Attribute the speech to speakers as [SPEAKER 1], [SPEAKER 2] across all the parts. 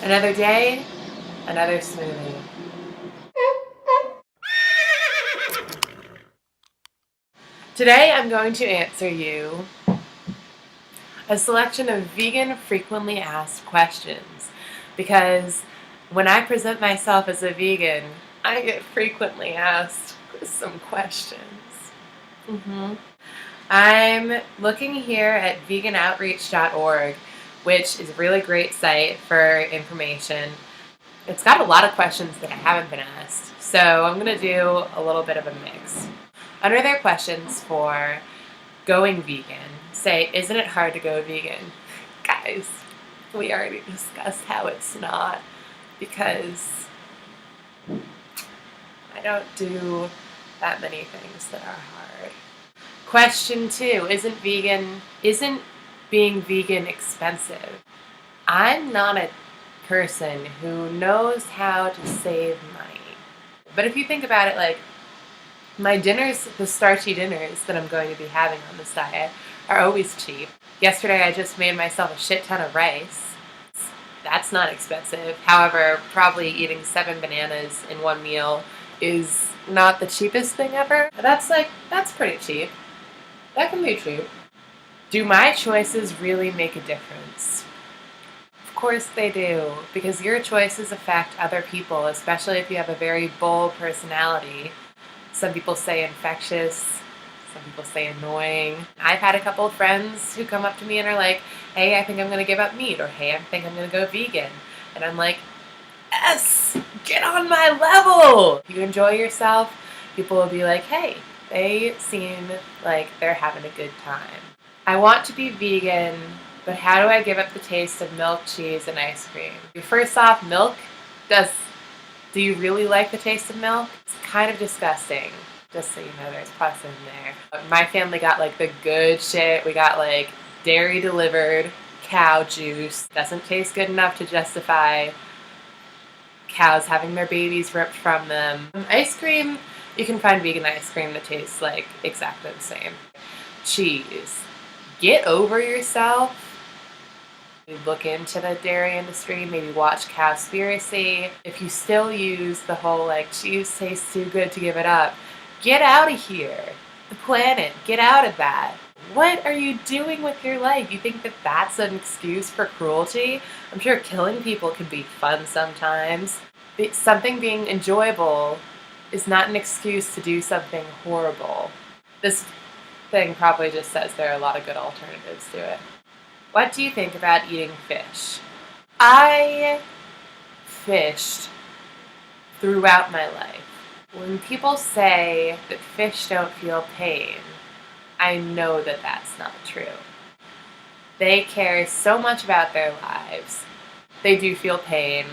[SPEAKER 1] Another day, another smoothie. Today I'm going to answer you a selection of vegan frequently asked questions because when I present myself as a vegan, I get frequently asked some questions. I'm looking here at veganoutreach.org, which is a really great site for information. It's got a lot of questions that haven't been asked, so I'm going to do a little bit of a mix. Under their questions for going vegan, say, isn't it hard to go vegan? Guys, we already discussed how it's not, because I don't do that many things that are hard. Question 2, isn't being vegan expensive? I'm not a person who knows how to save money. But if you think about it, like, my dinners, the starchy dinners that I'm going to be having on this diet, are always cheap. Yesterday I just made myself a shit ton of rice. That's not expensive. However, probably eating 7 bananas in one meal is not the cheapest thing ever. That's pretty cheap. That can be cheap. Do my choices really make a difference? Of course they do, because your choices affect other people, especially if you have a very bold personality. Some people say infectious, some people say annoying. I've had a couple of friends who come up to me and are like, hey, I think I'm going to give up meat, or hey, I think I'm going to go vegan. And I'm like, yes, get on my level! If you enjoy yourself, people will be like, hey, they seem like they're having a good time. I want to be vegan, but how do I give up the taste of milk, cheese, and ice cream? First off, milk, do you really like the taste of milk? It's kind of disgusting, just so you know there's pus in there. My family got like the good shit. We got like dairy delivered cow juice. Doesn't taste good enough to justify cows having their babies ripped from them. Ice cream, you can find vegan ice cream that tastes like exactly the same. Cheese. Get over yourself. Look into the dairy industry, maybe watch Cowspiracy. If you still use the whole like cheese tastes too good to give it up, get out of here. The planet, get out of that. What are you doing with your life? You think that that's an excuse for cruelty? I'm sure killing people can be fun sometimes. Something being enjoyable is not an excuse to do something horrible. This thing probably just says there are a lot of good alternatives to it. What do you think about eating fish? I fished throughout my life. When people say that fish don't feel pain, I know that that's not true. They care so much about their lives. They do feel pain.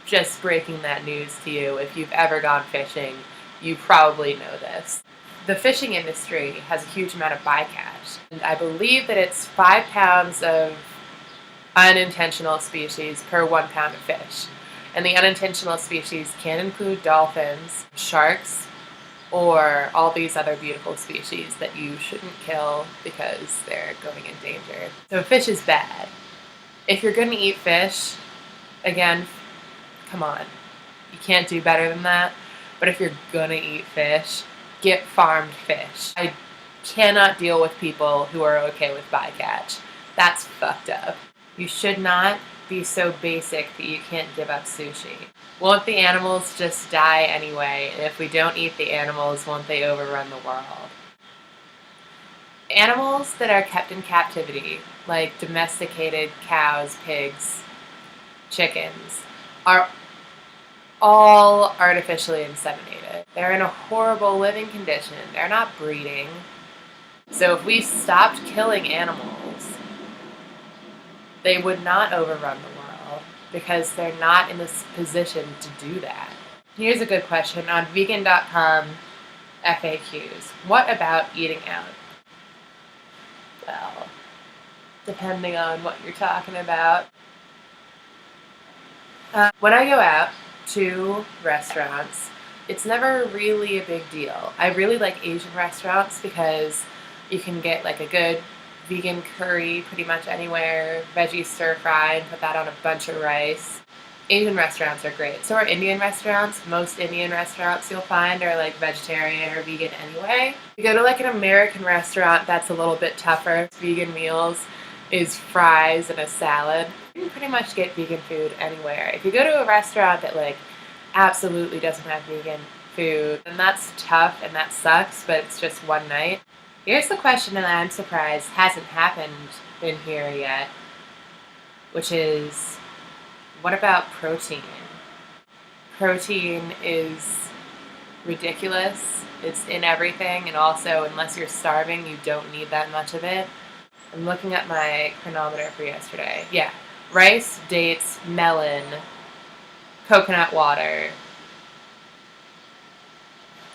[SPEAKER 1] Just breaking that news to you, if you've ever gone fishing, you probably know this. The fishing industry has a huge amount of bycatch, and I believe that it's 5 pounds of unintentional species per 1 pound of fish. And the unintentional species can include dolphins, sharks, or all these other beautiful species that you shouldn't kill because they're going in danger. So fish is bad. If you're going to eat fish, again, come on. You can't do better than that. But if you're going to eat fish, get farmed fish. I cannot deal with people who are okay with bycatch. That's fucked up. You should not be so basic that you can't give up sushi. Won't the animals just die anyway? And if we don't eat the animals, won't they overrun the world? Animals that are kept in captivity, like domesticated cows, pigs, chickens, are all artificially inseminated. They're in a horrible living condition. They're not breeding. So if we stopped killing animals, they would not overrun the world because they're not in this position to do that. Here's a good question on vegan.com FAQs. What about eating out? Well, depending on what you're talking about. When I go out to restaurants, it's never really a big deal. I really like Asian restaurants because you can get like a good vegan curry pretty much anywhere, veggie stir fry, and put that on a bunch of rice. Asian restaurants are great. So are Indian restaurants. Most Indian restaurants you'll find are like vegetarian or vegan anyway. You go to like an American restaurant, that's a little bit tougher. Vegan meals is fries and a salad. You can pretty much get vegan food anywhere. If you go to a restaurant that like absolutely doesn't have vegan food, then that's tough and that sucks, but it's just one night. Here's the question that I'm surprised hasn't happened in here yet, which is, what about protein? Protein is ridiculous. It's in everything, and also, unless you're starving, you don't need that much of it. I'm looking at my chronometer for yesterday. Yeah, rice, dates, melon, coconut water.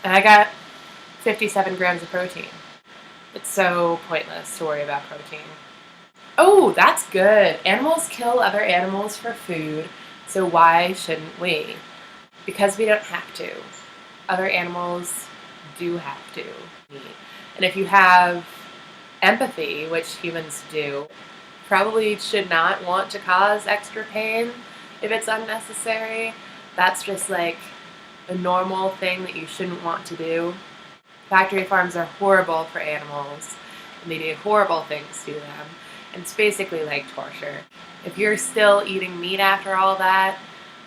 [SPEAKER 1] And I got 57 grams of protein. It's so pointless to worry about protein. Oh, that's good. Animals kill other animals for food, so why shouldn't we? Because we don't have to. Other animals do have to eat. And if you have empathy, which humans do, probably should not want to cause extra pain if it's unnecessary. That's just like a normal thing that you shouldn't want to do. Factory farms are horrible for animals, and they do horrible things to them. And it's basically like torture. If you're still eating meat after all that,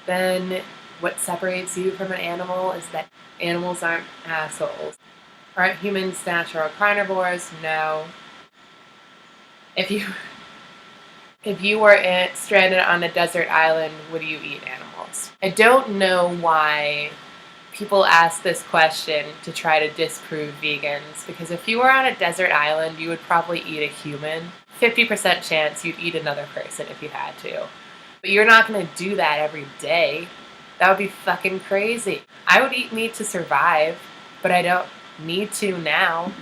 [SPEAKER 1] then what separates you from an animal is that animals aren't assholes. Aren't humans natural carnivores? No. If you were stranded on a desert island, would you eat animals? I don't know why people ask this question to try to disprove vegans, because if you were on a desert island, you would probably eat a human. 50% chance you'd eat another person if you had to. But you're not going to do that every day. That would be fucking crazy. I would eat meat to survive, but I don't need to now.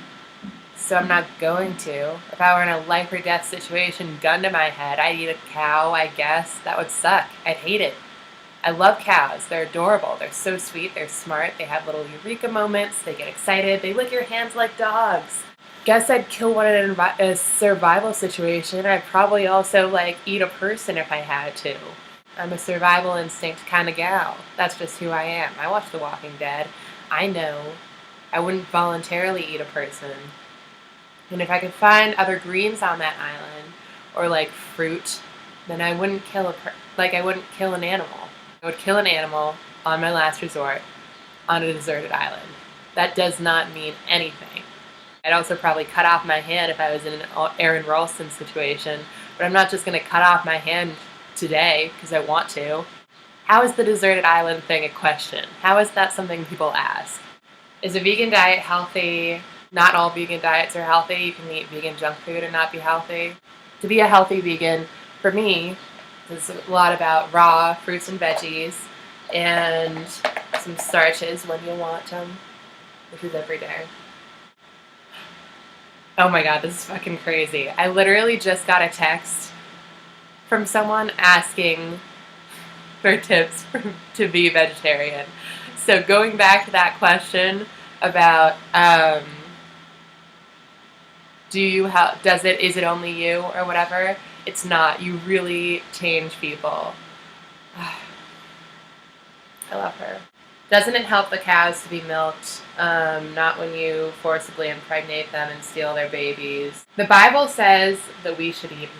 [SPEAKER 1] So I'm not going to. If I were in a life or death situation, gun to my head, I'd eat a cow, I guess. That would suck. I'd hate it. I love cows. They're adorable. They're so sweet. They're smart. They have little eureka moments. They get excited. They lick your hands like dogs. Guess I'd kill one in a survival situation. I'd probably also like eat a person if I had to. I'm a survival instinct kind of gal. That's just who I am. I watch The Walking Dead. I know I wouldn't voluntarily eat a person. And if I could find other greens on that island, or like fruit, then I wouldn't kill I wouldn't kill an animal. I would kill an animal on my last resort on a deserted island. That does not mean anything. I'd also probably cut off my hand if I was in an Aaron Ralston situation, but I'm not just going to cut off my hand today because I want to. How is the deserted island thing a question? How is that something people ask? Is a vegan diet healthy? Not all vegan diets are healthy. You can eat vegan junk food and not be healthy. To be a healthy vegan, for me, is a lot about raw fruits and veggies and some starches when you want them, which is every day. Oh my god, this is fucking crazy. I literally just got a text from someone asking for tips to be vegetarian. So going back to that question about is it only you or whatever? It's not. You really change people. I love her. Doesn't it help the cows to be milked? Not when you forcibly impregnate them and steal their babies. The Bible says that we should eat meat.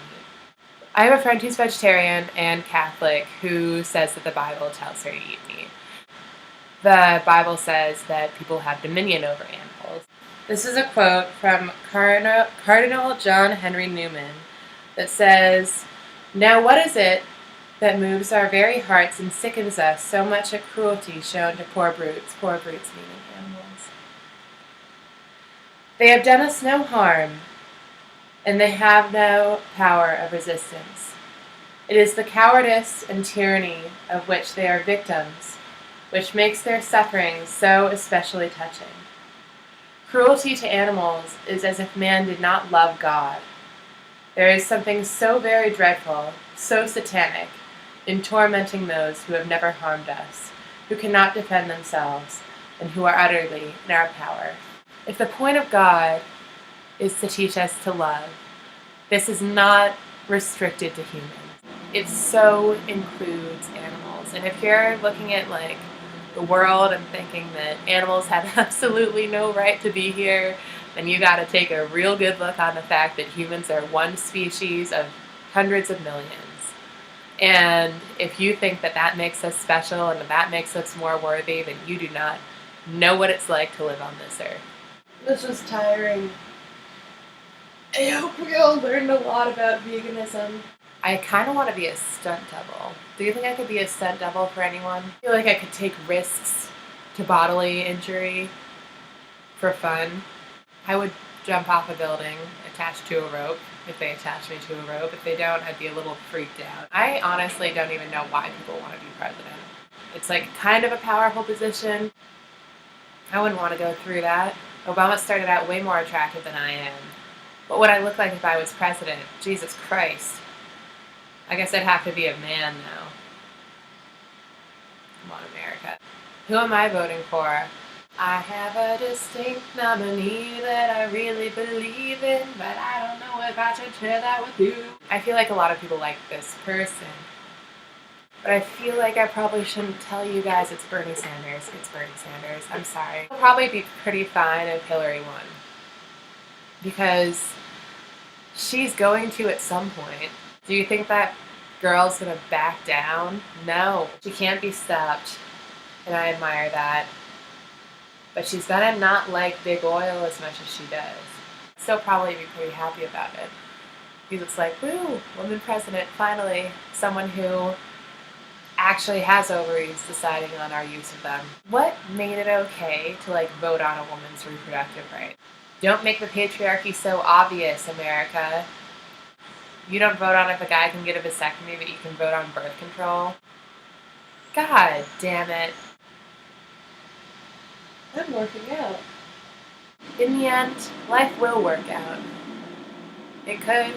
[SPEAKER 1] I have a friend who's vegetarian and Catholic who says that the Bible tells her to eat meat. The Bible says that people have dominion over animals. This is a quote from Cardinal John Henry Newman that says, "Now what is it that moves our very hearts and sickens us so much a cruelty shown to poor brutes meaning animals? They have done us no harm, and they have no power of resistance. It is the cowardice and tyranny of which they are victims, which makes their sufferings so especially touching. Cruelty to animals is as if man did not love God. There is something so very dreadful, so satanic, in tormenting those who have never harmed us, who cannot defend themselves, and who are utterly in our power. If the point of God is to teach us to love, this is not restricted to humans. It so includes animals. animals. And if you're looking at like the world and thinking that animals have absolutely no right to be here, then you got to take a real good look on the fact that humans are one species of hundreds of millions. And if you think that that makes us special and that makes us more worthy, then you do not know what it's like to live on this earth. This was tiring. I hope we all learned a lot about veganism. I kind of want to be a stunt double. Do you think I could be a stunt double for anyone? I feel like I could take risks to bodily injury for fun. I would jump off a building attached to a rope if they attach me to a rope. If they don't, I'd be a little freaked out. I honestly don't even know why people want to be president. It's like kind of a powerful position. I wouldn't want to go through that. Obama started out way more attractive than I am. What would I look like if I was president? Jesus Christ. I guess I'd have to be a man now. Come on, America. Who am I voting for? I have a distinct nominee that I really believe in, but I don't know if I should share that with you. I feel like a lot of people like this person, but I feel like I probably shouldn't tell you guys it's Bernie Sanders. It's Bernie Sanders. I'm sorry. I'll probably be pretty fine if Hillary won, because she's going to at some point. Do you think that girl's gonna back down? No, she can't be stopped, and I admire that. But she's gonna not like big oil as much as she does. Still probably be pretty happy about it. Because it's like, woo, woman president, finally. Someone who actually has ovaries deciding on our use of them. What made it okay to like vote on a woman's reproductive right? Don't make the patriarchy so obvious, America. You don't vote on if a guy can get a vasectomy, but you can vote on birth control. God damn it. I'm working out. In the end, life will work out. It could.